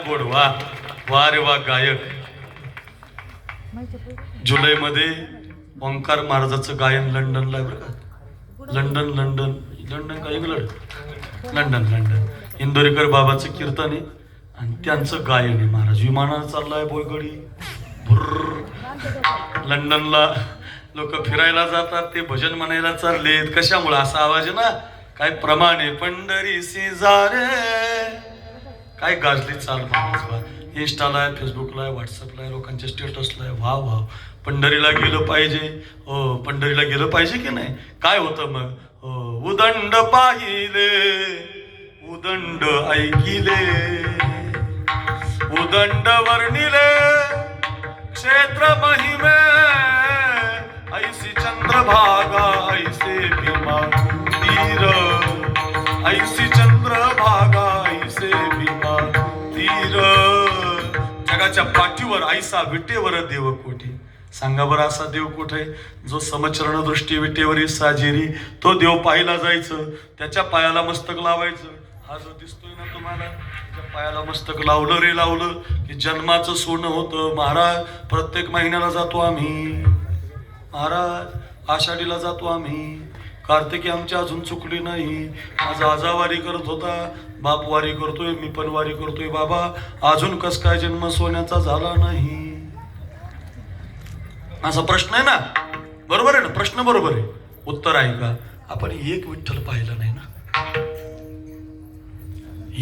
गोड. वा वा रे वा. गायक जुलैमध्ये ओंकार महाराजाचं गायन लंडनला आहे बरं का. लंडन लंडन लंडन का इंग्लंड लंडन लंडन इंदोरीकर बाबाचं कीर्तन आहे आणि त्यांचं गायन आहे. महाराज विमानानं चाललाय बोलगडी भुर्र. लंडनला लोक फिरायला जातात, ते भजन म्हणायला चाललेत. कशामुळे असा आवाज आहे ना, काय प्रमाण आहे. पंढरी शेजारे काय गाजली चाल महाराज. इंस्टाला आहे, फेसबुकला आहे, व्हॉट्सअपला आहे, लोकांच्या स्टेटसला आहे. Wow wow. पंढरीला गेलं पाहिजे. हो पंढरीला गेलं पाहिजे की नाही. काय होतं मग. उदंड पाहिले उदंड ऐकिले उदंड वर्णिले क्षेत्र महिमे ऐसी चंद्रभागा ऐसे भीमा तीर ऐसी चंद्रभागा ऐसे भीमा तीर. जगाच्या पाठीवर ऐसा विटेवर देव कोठे. सांगा बरं असा देव कुठे. जो समचरण दृष्टी विटेवरी साजेरी. तो देव पाहायला जायचं, त्याच्या पायाला मस्तक लावायचं. हा जो दिसतोय ना तुम्हाला, त्या पायाला मस्तक लावलं रे लावलं की जन्माचं सोनं होतं. महाराज प्रत्येक महिन्याला जातो आम्ही. महाराज आषाढीला जातो आम्ही. कार्तिकी आमची अजून चुकली नाही. माझा आजा वारी करत होता, बाप वारी करतोय, मी पण वारी करतोय. बाबा अजून कस काय जन्म सोन्याचा झाला नाही. असा प्रश्न आहे ना. बरोबर आहे ना. प्रश्न बरोबर आहे. उत्तर आहे का. आपण एक विठ्ठल पाहिलं नाही ना.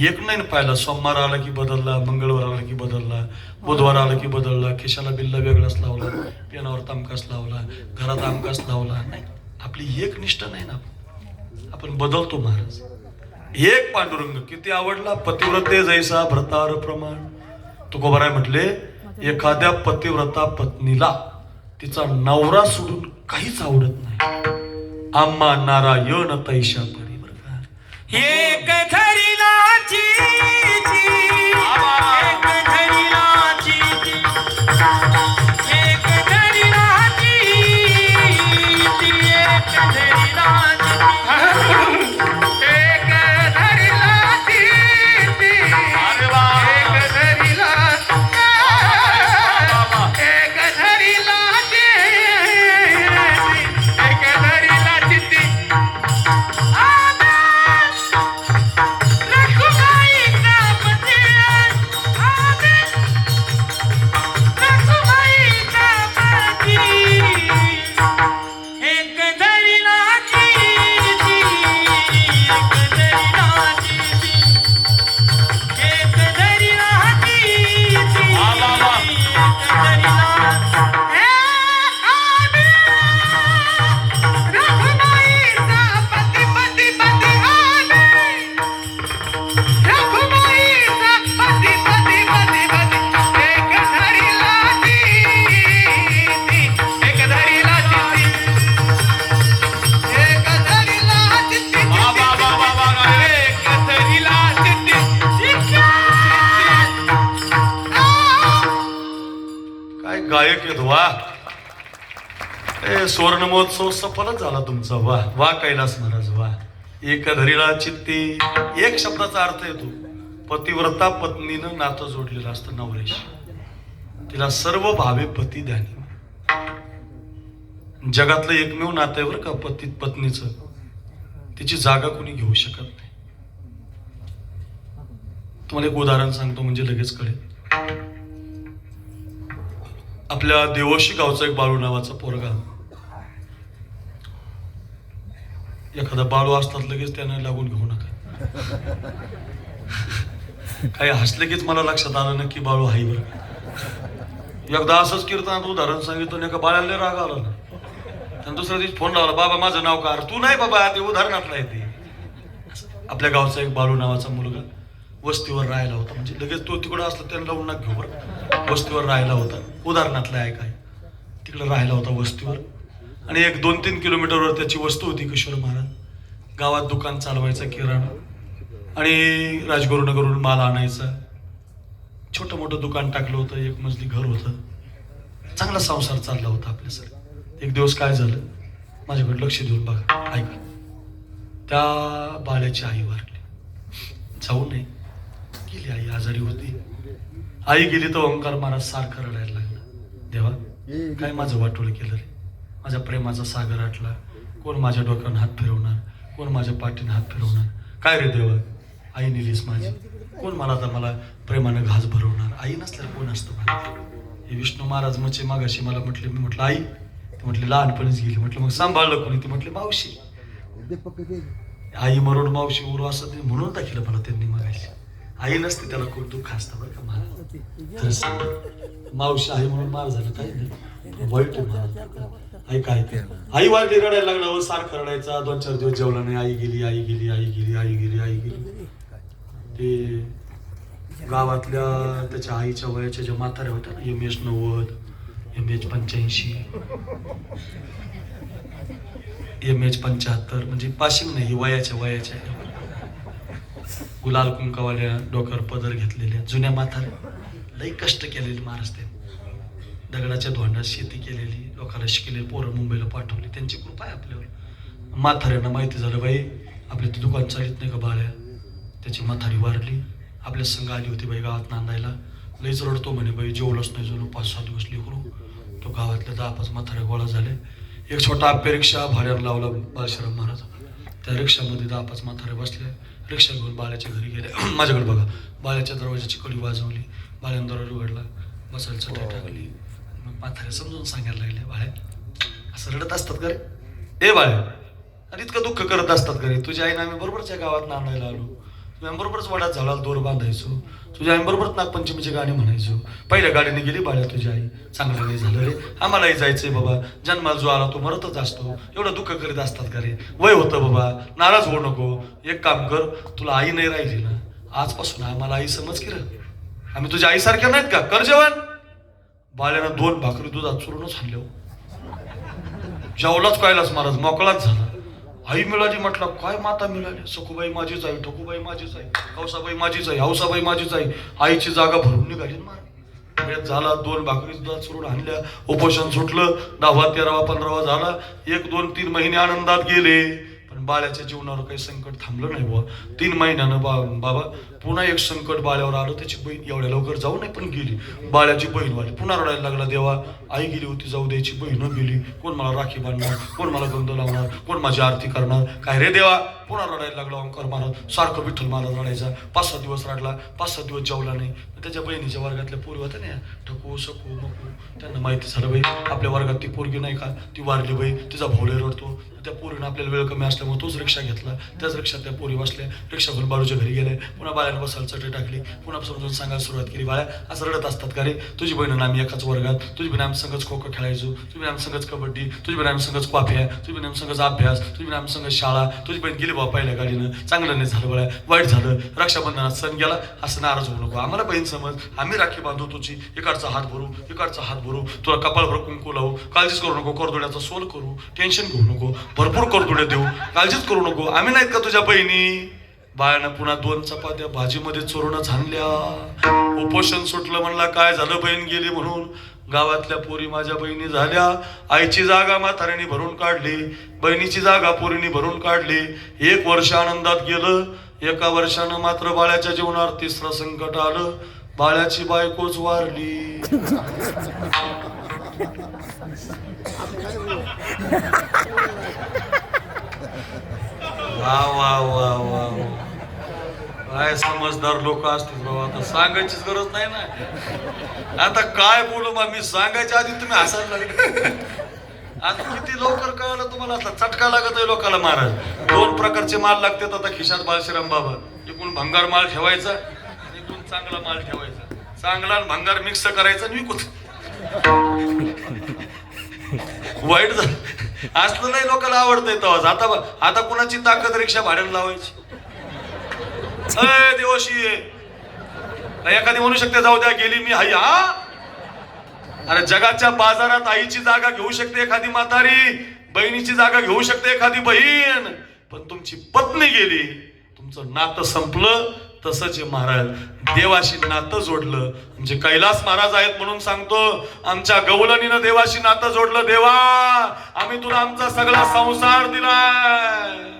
एक नाही ना पाहिला. सोमवार आला की बदलला, मंगळवार आला की बदलला, बुधवार आला की बदलला, खिशाला बिल्ला वेगळाच लावला, पेनावर तामकाच लावला, घरात आमकाच लावला. नाही, आपली एक निष्ठा नाही ना. आपण बदलतो महाराज. एक पांडुरंग किती आवडला. पतिव्रते जैसा भ्रतार प्रमाण. तुकोबाराय म्हटले एखाद्या पतिव्रता पत्नीला तिचा नवरा सोडून काहीच आवडत नाही. आम्हा नारायण तैशा परी. बरं का. एक धरीलाची एक धरीलाची एक धरीलाची एक धरीलाची एक धरीलाची. अरे वा. एक धरीलाची एक धरीलाची एक धरीलाची. गायक आहेत. वा. सुवर्ण महोत्सव सफलच झाला तुमचा. वा वा कैलास महाराज. वा. एक धरीला चित्ती. एक शब्दाचा अर्थ येतो. पतिव्रता पत्नीनं नातं जोडलेलं असतं नवऱ्याशी. तिला सर्व भावे पती द्यानी. जगातलं एकमेव नातं आहे बरं का पती पत्नीचं. तिची जागा कोणी घेऊ शकत नाही. तुम्हाला एक उदाहरण सांगतो म्हणजे लगेच कळेल. आपल्या देवोशी गावचा एक बाळू नावाचा पोरगा. एखादा बाळू असतात लगेच त्याने लागून घेऊ नका. काही हसले कीच मला लक्षात आलं ना की बाळू हाई बरं. एकदा असंच कीर्तनात उदाहरण सांगितलं, एका बाळाला राग आला ना. त्यानं दुसऱ्या दिवशी फोन लावला, बाबा माझं नाव का. तू नाही बाबा, ते उदाहरणातलं आहे ते. आपल्या गावचा एक बाळू नावाचा मुलगा वस्तीवर राहायला होता. म्हणजे लगेच तो तिकडं असला त्याला लावून ना घेऊ बरं. वस्तीवर राहायला होता. उदाहरणातलं आहे काय. तिकडं राहायला होता वस्तीवर. आणि एक 2-3 किलोमीटरवर त्याची वस्तू होती. किशोर महाराज गावात दुकान चालवायचा किराणा आणि राजगुरुनगरवरून माल आणायचा. छोटं मोठं दुकान टाकलं होतं. एक मजली घर होतं. चांगला संसार चालला होता आपल्यासाठी. एक दिवस काय झालं, माझ्याकडे लक्ष देऊन बघा, ऐका. त्या बाळ्याची आई वारली. जाऊ नये गेली आई, आजारी होती. आई गेली तर ओंकार महाराज सारखं रडायला लागला. देवा काय माझं वाटोळ केलं रे, माझ्या प्रेमाचा सागर आटला. कोण माझ्या डोक्यावर हात फिरवणार, कोण माझ्या पाठीने हात फिरवणार. काय रे देवा, आई नेलीस माझी, कोण मला आता मला प्रेमानं घास भरवणार. आई नसल्यावर कोण असतं मला. हे विष्णू महाराज मचे मागाशी मला म्हटले, मी म्हटलं आई, ते म्हटले लहानपणीच गेली. म्हटलं मग सांभाळलं कोणी, ते म्हटले मावशी. आई मरोड मावशी उरू असं ते म्हणून दाखिलं मला त्यांनी मागाशी. आई नसते त्याला खूप दुःख असतं बरं का मला. खरंच सांग, मावशी आई म्हणून मार झालं काही नाही, वाईट आहे मला. आई काय ते आई वाढली रडायला लागला व सारखं रडायचा. 2-4 दिवस जेवला नाही. आई गेली, आई गेली, आई गेली, आई गेली, आई गेली. ते गावातल्या त्याच्या आईच्या वयाच्या ज्या म्हाताऱ्या होत्या ना, MH 90, MH 85, MH 75, म्हणजे पाशिंग नाही, वयाच्या गुलाल कुंकावाल्या डोक्यावर पदर घेतलेल्या जुन्या म्हाताऱ्या, लई कष्ट केलेली महाराज त्यांनी. दगडाच्या धोंडात शेती केलेली, लोकांना शिकलेली, पोरं मुंबईला पाठवली. त्यांची कृपा आहे आपल्यावर. म्हाताऱ्यांना माहिती झालं बाई आपल्या ते दुकान चालित नाही का बाळ्या, त्याची म्हातारी वारली. आपल्या संघ आली होती बाई गावात नांदायला. लईच रडतो म्हणे बाई, जेवलंच नाही जणू 5-6 दिवस लेकरू. तो गावातल्या 10-5 म्हाताऱ्या गोळा झाले. एक छोटा आप्या रिक्षा भाड्यानं लावला बाळशाराम महाराज. त्या रिक्षामध्ये 10-5 म्हातारे बसले. रिक्षा घेऊन बाळ्याच्या घरी गेले. माझ्याकडे बघा, बाळ्याच्या दरवाजाची कडी वाजवली, बाळ्यानं दरवाजा उघडला, बसायला चटई टाकली. मग म्हातारे समजून सांगायला लागले, बाळ्या असं रडत असतात का रे, ए बाळ्या, आणि इतकं दुःख करत असतात का रे. तुझ्या आईनं आम्ही बरोबरच्या गावात नांदायला आलो, तुझ्या बरोबरच वडात झाडाला दोर बांधायचो, तुझ्या आई बरोबरच नागपंचमीची गाणी म्हणायचो. पहिल्या गाडीने गेली बाळ्या तुझी आई, चांगलं नाही झालं रे, आम्हालाही जायचंय बाबा, जन्माला जो आला तो मरतच असतो. एवढं दुःख करीत असतात का रे, वय होतं बाबा, नाराज होऊ नको. एक काम कर, तुला आई नाही राहिली ना, आजपासून आम्हाला आई समज की रे, आम्ही तुझ्या आईसारख्या नाहीत का, कर जेवण. बाळ्यानं 2 भाकरी दुधात चुरूनच हाणल्या. जेवलाच कैलास महाराज मोकळाच झाला. आई मिळाली म्हटलं, काय माता मिळाली, सखूबाई माझीच आई, ठकूबाई माझीच आई, कौसाबाई माझीच आई, हौसाबाई माझीच आई. आईची जागा भरून निघाली महाराज. झाला 2 भाकरी दुधात चुरून आणल्या, उपोषण सुटलं. 10वा 13वा 15वा झाला. 1, 2, 3 महिने आनंदात गेले. पण बाळ्याच्या जीवनावर काही संकट थांबलं नाही बुवा. 3 महिन्यानं बाबा पुन्हा एक संकट बाळ्यावर आलं. त्याची बहीण एवढ्या लवकर जाऊ नाही पण गेली. बाळ्याची बहीण वाली पुन्हा रडायला लागला, देवा आई गेली होती जाऊ द्यायची, बहीण गेली, कोण मला राखी बांधणार, कोण मला गंध लावणार, कोण माझी आरती करणार, काय रे देवा. पुन्हा रडायला लागला ओंकार महाराज, सारखं विठ्ठल महाराज रडायचा. 5-6 दिवस रडला, 5-6 दिवस जेवला नाही. त्याच्या बहिणीच्या वर्गातल्या पोरी होत्या ना, ठकू सकू मकू, त्यांना माहिती झालं बाई आपल्या वर्गात ती पोरगी नाही का, ती वारली बाई, तिचा भावले रडतो. त्या पोरीनं आपल्याला वेळ कमी असल्यामुळे तोच रिक्षा घेतला. त्याच रिक्षात त्या पोरी बसल्या. रिक्षा घेऊन बाळूच्या घरी गेले. पुन्हा बाळ्यानं बसायला चटई टाकली. पुन्हा समजून सांगायला सुरुवात केली, बाळ्या असं रडत असतात का रे, तुझी बहीण आम्ही एकाच वर्गात, तुझी बहीण आम्ही संगच खो खो खेळायचो, तुझी बहीण आम्ही संगच कबड्डी, तुझी बहीण आम्ही संगच कॉफ्या, तुझी बहीण आम्ही संगच अभ्यास, तुझी बहीण आम्ही संगच शाळा, तुझी बहीण गेली बाबा पहिल्या गाडीनं, चांगलं नाही झालं बाळ्या, वाईट झालं. रक्षाबंधनात सण गेला, असं नाराज होऊ नको, आम्हाला बहीण समज, आम्ही राखी बांधू तुझी, इकडचा हात भरू, इकडचा हात भरू, तुला कपाळभर कुंकू लावू, काळजीच करू नको, करदोड्याचा सोल करू, टेन्शन घेऊ नको, भरपूर करदोड्या देऊ, काळजीच करू नको, आम्ही नाहीत का तुझ्या बहिणी. बाळानं पुन्हा 2 चपात्या भाजीमध्ये चोरून झाणल्या. उपोषण सुटलं, म्हणला काय झालं बहीण गेली म्हणून. गावातल्या पोरी माझ्या बहिणी झाल्या. आईची जागा म्हाताऱ्याने भरून काढली, बहिणीची जागा पोरीने भरून काढली. 1 वर्ष आनंदात गेलं. 1 वर्षानं मात्र बाळ्याच्या जीवनावर 3रं संकट आलं. बाळ्याची बायकोच वारली. वा वा वा वा, काय समजदार लोक असतील बाबा. आता सांगायचीच गरज नाही ना. आता काय बोलू मग, मी सांगायच्या आधी तुम्ही हसायला लागले. आता किती लवकर कळलं तुम्हाला. आता चटका लागत आहे लोकांना महाराज. 2 प्रकारचे माल लागतात आता खिशात बाळश्रीराम बाबा. इकडून भंगार माल ठेवायचा आणि इकडून चांगला माल ठेवायचा. चांगला आणि भंगार मिक्स करायचा आणि विकून. वाईट झालं असलं नाही, लोकांना आवडतंय तेव्हा. आता कुणाची ताकद रिक्षा भाड्यानं लावायची. देवाशी एखादी म्हणू शकते जाऊ द्या गेली मी आई. हा अरे जगाच्या बाजारात आईची जागा घेऊ शकते एखादी म्हातारी, बहिणीची जागा घेऊ शकते एखादी बहीण, पण तुमची पत्नी गेली, तुमचं नातं संपलं. तसंच महाराज देवाशी नातं जोडलं म्हणजे कैलास महाराज आहेत म्हणून सांगतो, आमच्या गवळणीनं देवाशी नातं जोडलं. देवा आम्ही तुला आमचा सगळा संसार दिलाय.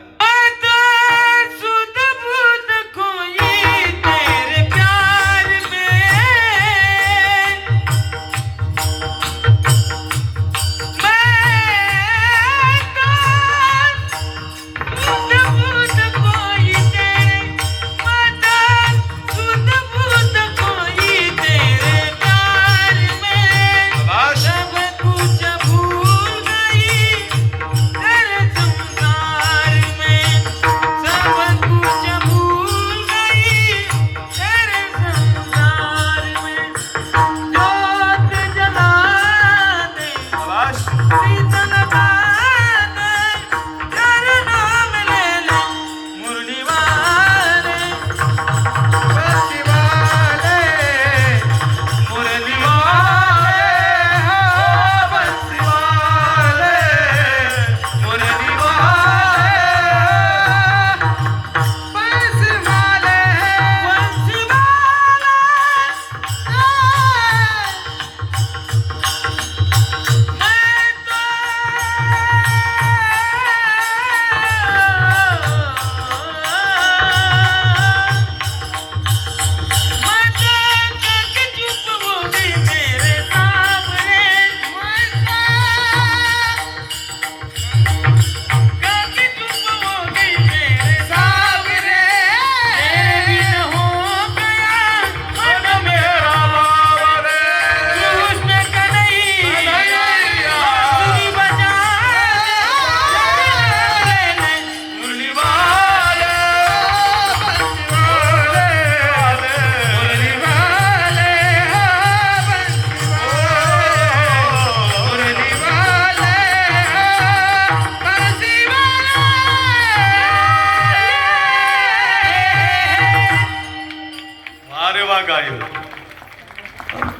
नवा गायो.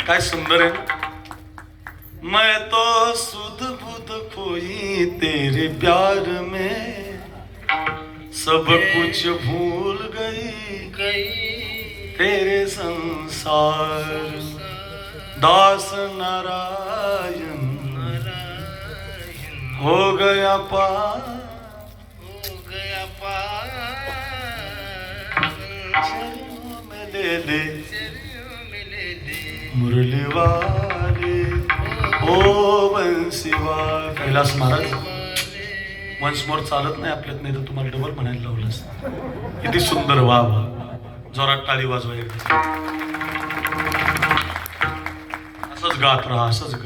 काय सुंदर आहे ना. मैं तो सुध बुध खोई तेरे प्यार में, सब कुछ भूल गई तेरे संसार. दास नारायण हो गया पार, चरणों में ले ले मुरली वाले ओ बंसीवाल. कैलास महाराज वन्स मोर चालत नाही आपल्यात, नाही तर तुम्हाला डबल म्हणायला लावलं असतं. किती सुंदर. वा वा, जोरात टाळी वाजवा. असंच गात राहा, असंच गा.